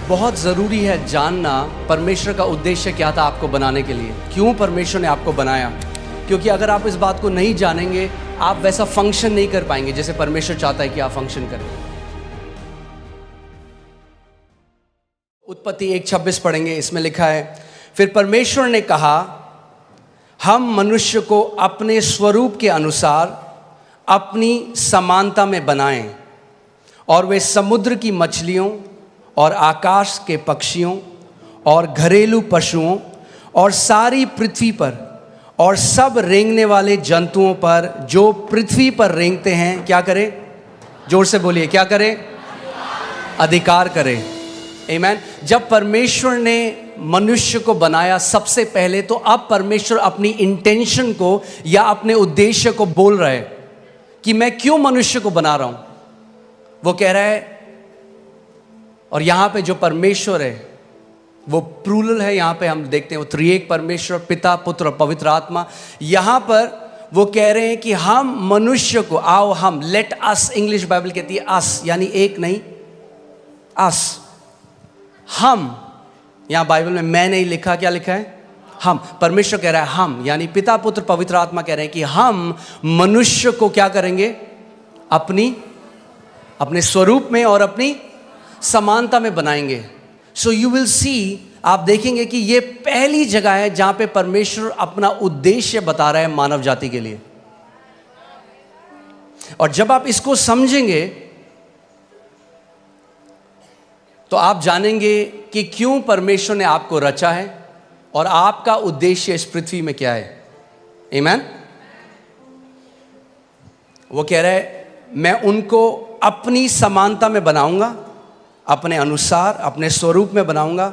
बहुत ज़रूरी है जानना परमेश्वर का उद्देश्य क्या था आपको बनाने के लिए, क्यों परमेश्वर ने आपको बनाया। क्योंकि अगर आप इस बात को नहीं जानेंगे, आप वैसा फंक्शन नहीं कर पाएंगे जैसे परमेश्वर चाहता है कि आप फंक्शन करें। उत्पत्ति 1:26 पढ़ेंगे, इसमें लिखा है, फिर परमेश्वर ने कहा, हम मनुष्य को अपने स्वरूप के अनुसार अपनी समानता में बनाएं और वे समुद्र की मछलियों और आकाश के पक्षियों और घरेलू पशुओं और सारी पृथ्वी पर और सब रेंगने वाले जंतुओं पर जो पृथ्वी पर रेंगते हैं क्या करें? जोर से बोलिए, क्या करें? अधिकार करें। आमीन। जब परमेश्वर ने मनुष्य को बनाया सबसे पहले, तो अब परमेश्वर अपनी इंटेंशन को या अपने उद्देश्य को बोल रहा है कि मैं क्यों मनुष्य को बना रहा हूं। वो कह रहा है, और यहां पे जो परमेश्वर है वो प्लूरल है, यहां पे हम देखते हैं वो त्रिएक परमेश्वर, पिता, पुत्र और पवित्र आत्मा। यहां पर वो कह रहे हैं कि हम मनुष्य को, आओ हम, लेट अस, इंग्लिश बाइबल कहती है अस, यानी एक नहीं, अस, हम। यहां बाइबल में मैं नहीं लिखा, क्या लिखा है? हम। परमेश्वर कह रहा है हम, यानी पिता, पुत्र, पवित्र आत्मा कह रहे हैं कि हम मनुष्य को क्या करेंगे? अपने स्वरूप में और अपनी समानता में बनाएंगे। सो यू विल सी, आप देखेंगे कि ये पहली जगह है जहां पे परमेश्वर अपना उद्देश्य बता रहा है मानव जाति के लिए। और जब आप इसको समझेंगे तो आप जानेंगे कि क्यों परमेश्वर ने आपको रचा है और आपका उद्देश्य इस पृथ्वी में क्या है। आमीन। वो कह रहा है, मैं उनको अपनी समानता में बनाऊंगा, अपने अनुसार, अपने स्वरूप में बनाऊंगा,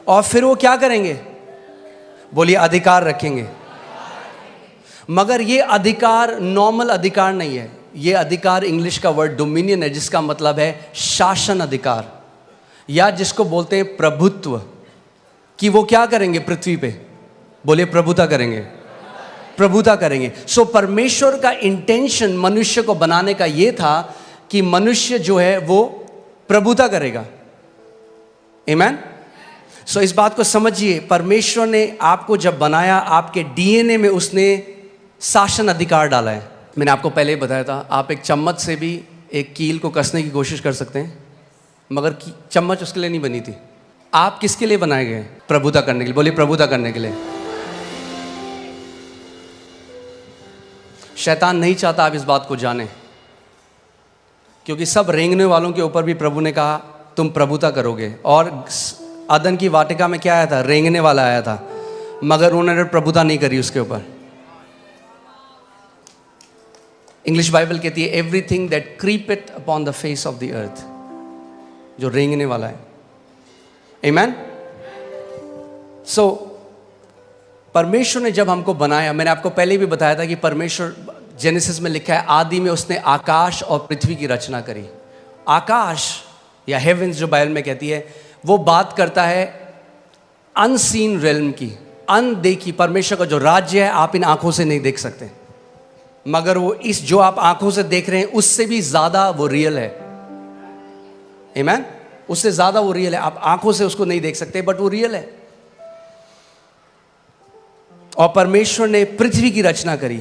और फिर वो क्या करेंगे? बोलिए, अधिकार रखेंगे। मगर ये अधिकार नॉर्मल अधिकार नहीं है। ये अधिकार, इंग्लिश का वर्ड डोमिनियन है, जिसका मतलब है शासन अधिकार, या जिसको बोलते हैं प्रभुत्व। कि वो क्या करेंगे पृथ्वी पे? बोलिए, प्रभुता करेंगे, प्रभुता करेंगे। सो परमेश्वर का इंटेंशन मनुष्य को बनाने का ये था कि मनुष्य जो है वो प्रभुता करेगा। आमीन। सो इस बात को समझिए, परमेश्वर ने आपको जब बनाया, आपके डीएनए में उसने शासन अधिकार डाला है। मैंने आपको पहले ही बताया था, आप एक चम्मच से भी एक कील को कसने की कोशिश कर सकते हैं, मगर चम्मच उसके लिए नहीं बनी थी। आप किसके लिए बनाए गए? प्रभुता करने के लिए। बोलिए, प्रभुता करने के लिए। शैतान नहीं चाहता आप इस बात को जाने, क्योंकि सब रेंगने वालों के ऊपर भी प्रभु ने कहा तुम प्रभुता करोगे। और अदन की वाटिका में क्या आया था? रेंगने वाला आया था, मगर उन्होंने प्रभुता नहीं करी उसके ऊपर। इंग्लिश बाइबल कहती है, everything that creepeth upon the face of the earth, जो रेंगने वाला है। आमीन। सो परमेश्वर ने जब हमको बनाया, मैंने आपको पहले भी बताया था कि परमेश्वर, जेनेसिस में लिखा है, आदि में उसने आकाश और पृथ्वी की रचना करी। आकाश या हेवेंस जो बाइबल में कहती है, वो बात करता है अनसीन रेल्म की, अनदेखी। परमेश्वर का जो राज्य है आप इन आंखों से नहीं देख सकते, मगर वो इस जो आप आंखों से देख रहे हैं उससे भी ज्यादा वो रियल है। आमीन। उससे ज्यादा वो रियल है। आप आंखों से उसको नहीं देख सकते, बट वो रियल है। और परमेश्वर ने पृथ्वी की रचना करी।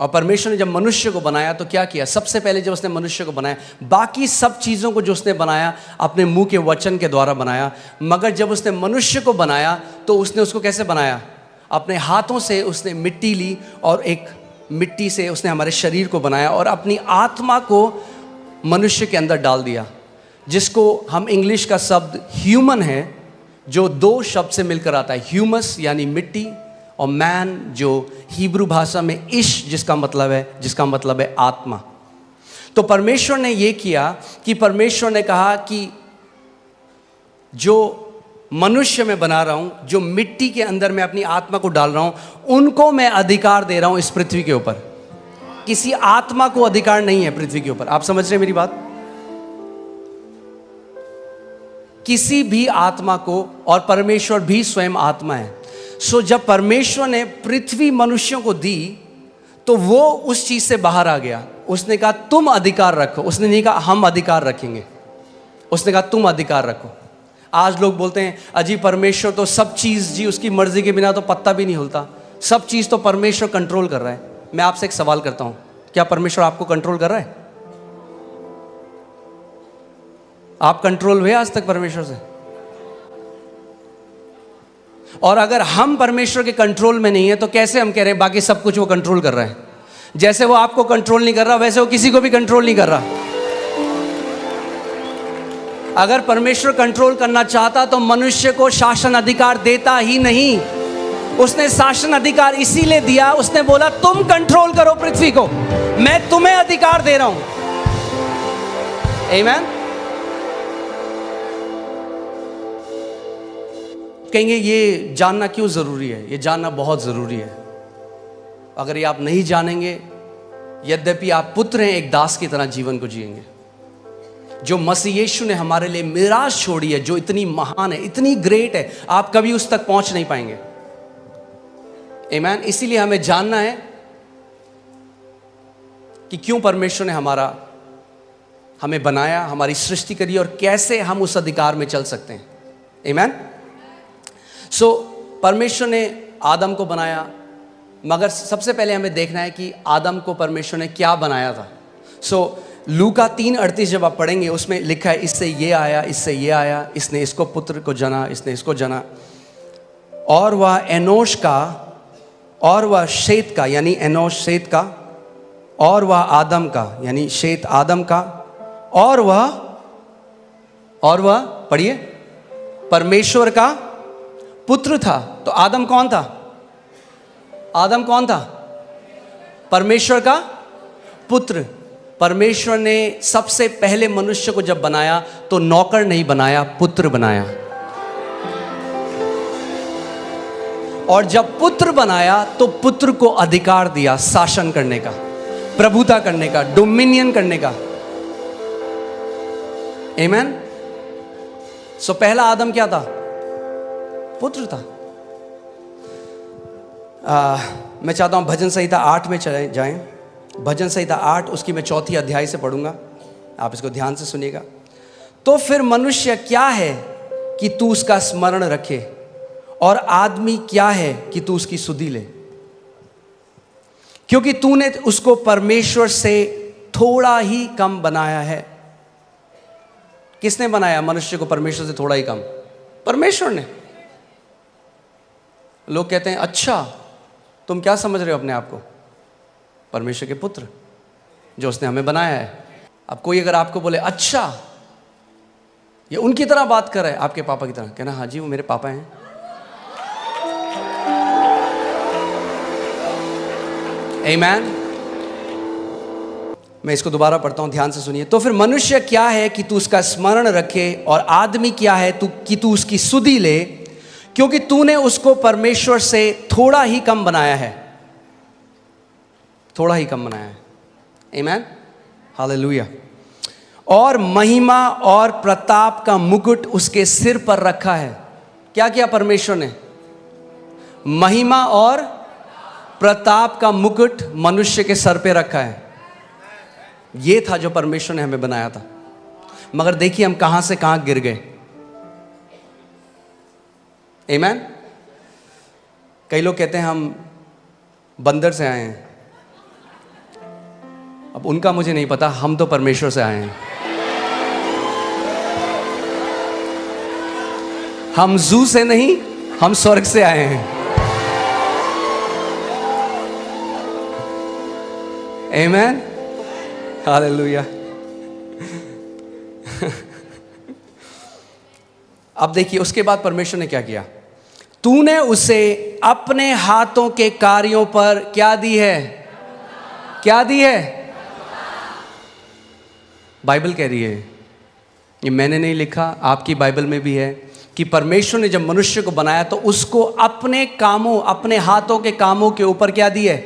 और परमेश्वर ने जब मनुष्य को बनाया तो क्या किया? सबसे पहले जब उसने मनुष्य को बनाया, बाकी सब चीज़ों को जो उसने बनाया अपने मुंह के वचन के द्वारा बनाया, मगर जब उसने मनुष्य को बनाया तो उसने उसको कैसे बनाया? अपने हाथों से उसने मिट्टी ली और एक मिट्टी से उसने हमारे शरीर को बनाया और अपनी आत्मा को मनुष्य के अंदर डाल दिया, जिसको हम इंग्लिश का शब्द ह्यूमन है, जो दो शब्द से मिलकर आता है, ह्यूमस यानी मिट्टी, और मैन जो हिब्रू भाषा में इश जिसका मतलब है आत्मा। तो परमेश्वर ने ये किया कि परमेश्वर ने कहा कि जो मनुष्य मैं बना रहा हूं, जो मिट्टी के अंदर मैं अपनी आत्मा को डाल रहा हूं, उनको मैं अधिकार दे रहा हूं इस पृथ्वी के ऊपर। किसी आत्मा को अधिकार नहीं है पृथ्वी के ऊपर। आप समझ रहे हैं मेरी बात? किसी भी आत्मा को, और परमेश्वर भी स्वयं आत्मा है। सो जब परमेश्वर ने पृथ्वी मनुष्यों को दी तो वो उस चीज से बाहर आ गया। उसने कहा तुम अधिकार रखो, उसने नहीं कहा हम अधिकार रखेंगे। उसने कहा तुम अधिकार रखो। आज लोग बोलते हैं अजी परमेश्वर तो सब चीज़ जी उसकी मर्जी के बिना तो पत्ता भी नहीं हिलता, सब चीज़ तो परमेश्वर कंट्रोल कर रहा है। मैं आपसे एक सवाल करता हूँ, क्या परमेश्वर आपको कंट्रोल कर रहा है? आप कंट्रोल हुए आज तक परमेश्वर से? और अगर हम परमेश्वर के कंट्रोल में नहीं है तो कैसे हम कह रहे हैं बाकी सब कुछ वो कंट्रोल कर रहा है? जैसे वो आपको कंट्रोल नहीं कर रहा वैसे वो किसी को भी कंट्रोल नहीं कर रहा। अगर परमेश्वर कंट्रोल करना चाहता तो मनुष्य को शासन अधिकार देता ही नहीं। उसने शासन अधिकार इसीलिए दिया, उसने बोला तुम कंट्रोल करो पृथ्वी को, मैं तुम्हें अधिकार दे रहा हूं। आमीन। कहेंगे ये जानना क्यों जरूरी है? ये जानना बहुत जरूरी है। अगर ये आप नहीं जानेंगे, यद्यपि आप पुत्र हैं, एक दास की तरह जीवन को जिएंगे। जो मसीह यीशु ने हमारे लिए मिराज छोड़ी है, जो इतनी महान है, इतनी ग्रेट है, आप कभी उस तक पहुंच नहीं पाएंगे। आमीन। इसीलिए हमें जानना है कि क्यों परमेश्वर ने हमें बनाया, हमारी सृष्टि करी और कैसे हम उस अधिकार में चल सकते हैं। आमीन। सो परमेश्वर ने आदम को बनाया, मगर सबसे पहले हमें देखना है कि आदम को परमेश्वर ने क्या बनाया था। सो लूका 3:38 जब आप पढ़ेंगे उसमें लिखा है इससे ये आया, इससे ये आया, इसने इसको पुत्र को जना, इसने इसको जना, और वह एनोश का, और वह शेत का, यानी एनोश शेत का, और वह आदम का, यानी शेत आदम का, और वह पढ़िए परमेश्वर का पुत्र था। तो आदम कौन था? आदम कौन था? परमेश्वर का पुत्र। परमेश्वर ने सबसे पहले मनुष्य को जब बनाया तो नौकर नहीं बनाया, पुत्र बनाया। और जब पुत्र बनाया तो पुत्र को अधिकार दिया शासन करने का, प्रभुता करने का, डोमिनियन करने का। आमीन। सो पहला आदम क्या था? पुत्र था। मैं चाहता हूं भजन संहिता 8 में चले जाएं। भजन संहिता 8 उसकी मैं 4 अध्याय से पढ़ूंगा, आप इसको ध्यान से सुनिएगा। तो फिर मनुष्य क्या है कि तू उसका स्मरण रखे, और आदमी क्या है कि तू उसकी सुधि ले, क्योंकि तूने उसको परमेश्वर से थोड़ा ही कम बनाया है। किसने बनाया मनुष्य को परमेश्वर से थोड़ा ही कम? परमेश्वर ने। लोग कहते हैं अच्छा तुम क्या समझ रहे हो अपने आप को? परमेश्वर के पुत्र जो उसने हमें बनाया है। अब कोई अगर आपको बोले अच्छा ये उनकी तरह बात कर रहा है, आपके पापा की तरह, कहना हाँ जी वो मेरे पापा हैं। आमीन। मैं इसको दोबारा पढ़ता हूं, ध्यान से सुनिए। तो फिर मनुष्य क्या है कि तू उसका स्मरण रखे, और आदमी क्या है कि तू उसकी सुधि ले, क्योंकि तूने उसको परमेश्वर से थोड़ा ही कम बनाया है। थोड़ा ही कम बनाया है। आमीन। हालेलुया। और महिमा और प्रताप का मुकुट उसके सिर पर रखा है। क्या किया परमेश्वर ने? महिमा और प्रताप का मुकुट मनुष्य के सर पे रखा है। ये था जो परमेश्वर ने हमें बनाया था। मगर देखिए हम कहां से कहां गिर गए। आमीन। कई लोग कहते हैं हम बंदर से आए हैं। अब उनका मुझे नहीं पता, हम तो परमेश्वर से आए हैं। हम जू से नहीं, हम स्वर्ग से आए हैं। आमीन। हालेलुया। अब देखिए उसके बाद परमेश्वर ने क्या किया। तूने उसे अपने हाथों के कार्यों पर क्या दी है? क्या दी है? बाइबल कह रही है, ये मैंने नहीं लिखा, आपकी बाइबल में भी है कि परमेश्वर ने जब मनुष्य को बनाया तो उसको अपने कामों, अपने हाथों के कामों के ऊपर क्या दी है?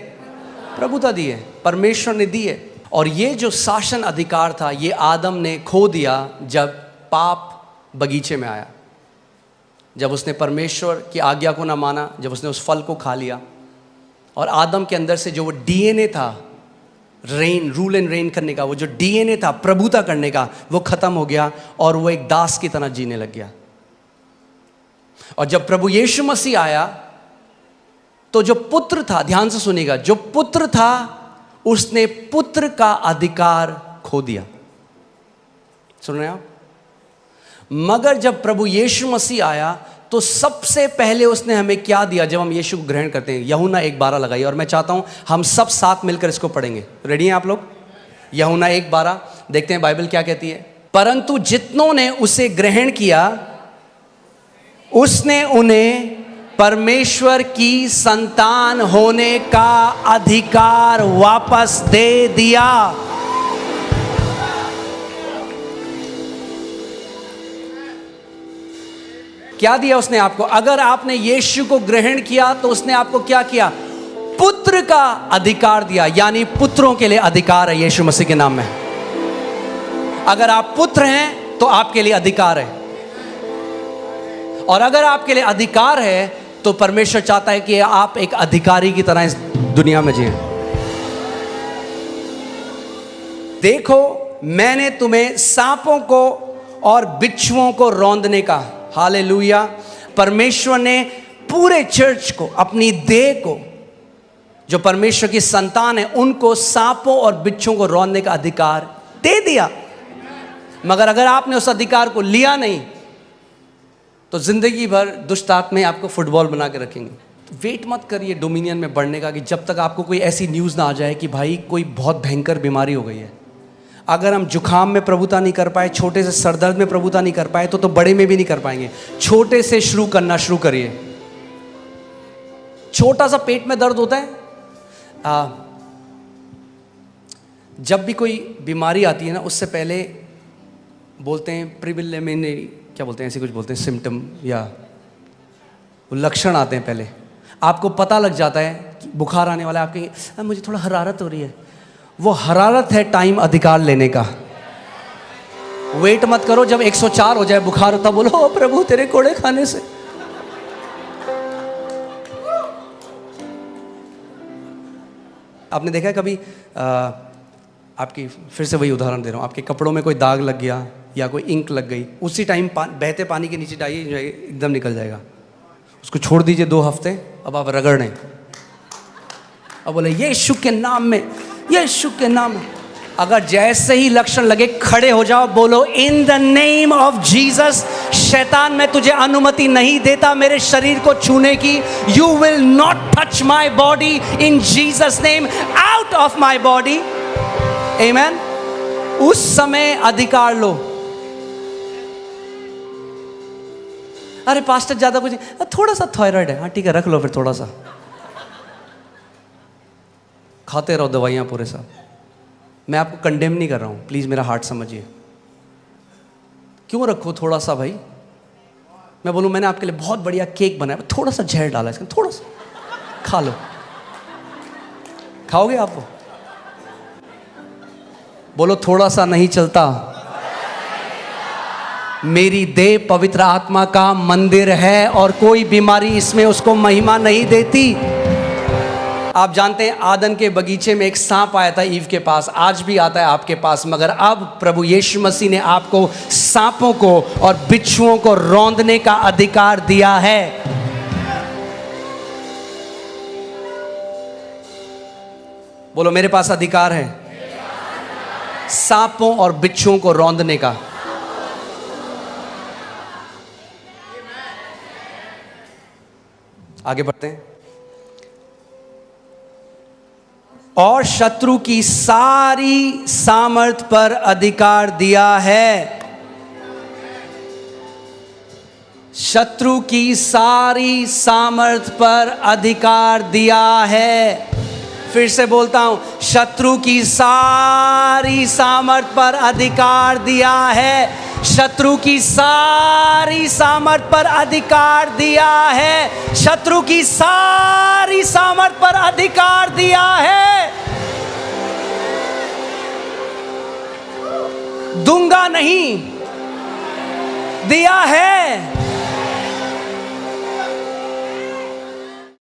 प्रभुता दी है। परमेश्वर ने दी है। और ये जो शासन अधिकार था ये आदम ने खो दिया जब पाप बगीचे में आया, जब उसने परमेश्वर की आज्ञा को ना माना, जब उसने उस फल को खा लिया। और आदम के अंदर से जो वो डीएनए था रेन, रूल एंड रेन करने का, वो जो डीएनए था प्रभुता करने का, वो खत्म हो गया और वो एक दास की तरह जीने लग गया। और जब प्रभु यीशु मसीह आया तो जो पुत्र था, ध्यान से सुनिएगा, जो पुत्र था उसने पुत्र का अधिकार खो दिया। सुन रहे हैं आप? मगर जब प्रभु यीशु मसीह आया तो सबसे पहले उसने हमें क्या दिया जब हम यीशु को ग्रहण करते हैं? यूहन्ना 1:12 लगाइए और मैं चाहता हूं हम सब साथ मिलकर इसको पढ़ेंगे। रेडी हैं आप लोग? यूहन्ना 1:12 देखते हैं बाइबल क्या कहती है। परंतु जितनों ने उसे ग्रहण किया उसने उन्हें परमेश्वर की संतान होने का अधिकार वापस दे दिया। क्या दिया उसने आपको? अगर आपने यीशु को ग्रहण किया तो उसने आपको क्या किया? पुत्र का अधिकार दिया, यानी पुत्रों के लिए अधिकार है यीशु मसीह के नाम में। अगर आप पुत्र हैं तो आपके लिए अधिकार है, और अगर आपके लिए अधिकार है तो परमेश्वर चाहता है कि आप एक अधिकारी की तरह इस दुनिया में जिए। देखो मैंने तुम्हें सांपों को और बिच्छुओं को रौंदने का, हालेलुया, परमेश्वर ने पूरे चर्च को, अपनी देह को, जो परमेश्वर की संतान है, उनको सांपों और बिच्छुओं को रौंदने का अधिकार दे दिया। मगर अगर आपने उस अधिकार को लिया नहीं तो जिंदगी भर दुष्ट आत्माएं आपको फुटबॉल बना के रखेंगे। तो वेट मत करिए डोमिनियन में बढ़ने का कि जब तक आपको कोई ऐसी न्यूज़ ना आ जाए कि भाई कोई बहुत भयंकर बीमारी हो गई है। अगर हम जुखाम में प्रभुता नहीं कर पाए, छोटे से सरदर्द में प्रभुता नहीं कर पाए, तो बड़े में भी नहीं कर पाएंगे। छोटे से शुरू करना शुरू करिए। छोटा सा पेट में दर्द होता है, जब भी कोई बीमारी आती है ना, उससे पहले बोलते हैं प्रिलिमिनरी, क्या बोलते हैं, ऐसे कुछ बोलते हैं, सिम्टम या लक्षण आते हैं। पहले आपको पता लग जाता है कि बुखार आने वाला है, आप कहेंगे मुझे थोड़ा हरारत हो रही है। वो हरारत है टाइम अधिकार लेने का। वेट मत करो जब 104 हो जाए बुखार होता, बोलो ओ प्रभु तेरे कोड़े खाने से। आपने देखा है कभी आपकी, फिर से वही उदाहरण दे रहा हूँ, आपके कपड़ों में कोई दाग लग गया या कोई इंक लग गई, उसी टाइम बहते पानी के नीचे डालिए, एकदम निकल जाएगा। उसको छोड़ दीजिए 2 हफ्ते, अब आप रगड़ने, अब बोले यीशु के नाम में, यीशु के नाम में। अगर जैसे ही लक्षण लगे खड़े हो जाओ, बोलो in the name of Jesus, शैतान मैं तुझे अनुमति नहीं देता मेरे शरीर को छूने की। You will not touch my body in Jesus name, out of my body. Amen. उस समय अधिकार लो। अरे पास्टर ज्यादा कुछ नहीं, थोड़ा सा थायराइड है, हाँ ठीक है रख लो फिर, थोड़ा सा खाते रहो दवाइयां पूरे साथ। मैं आपको कंडेम नहीं कर रहा हूं, प्लीज मेरा हार्ट समझिए। क्यों रखो थोड़ा सा भाई? मैं बोलूं मैंने आपके लिए बहुत बढ़िया केक बनाया, थोड़ा सा जहर डाला इसमें, थोड़ा सा खा लो। खाओगे आप वो? बोलो थोड़ा सा नहीं चलता। मेरी देह पवित्र आत्मा का मंदिर है और कोई बीमारी इसमें उसको महिमा नहीं देती। आप जानते हैं आदन के बगीचे में एक सांप आया था ईव के पास, आज भी आता है आपके पास, मगर अब प्रभु यीशु मसीह ने आपको सांपों को और बिच्छुओं को रौंदने का अधिकार दिया है। बोलो मेरे पास अधिकार है सांपों और बिच्छुओं को रौंदने का। आगे बढ़ते हैं। और शत्रु की सारी सामर्थ पर अधिकार दिया है। शत्रु की सारी सामर्थ पर अधिकार दिया है। फिर से बोलता हूं, शत्रु की सारी सामर्थ पर अधिकार दिया है। शत्रु की सारी सामर्थ पर अधिकार दिया है। शत्रु की सारी सामर्थ पर अधिकार दिया है। दूंगा नहीं, दिया है।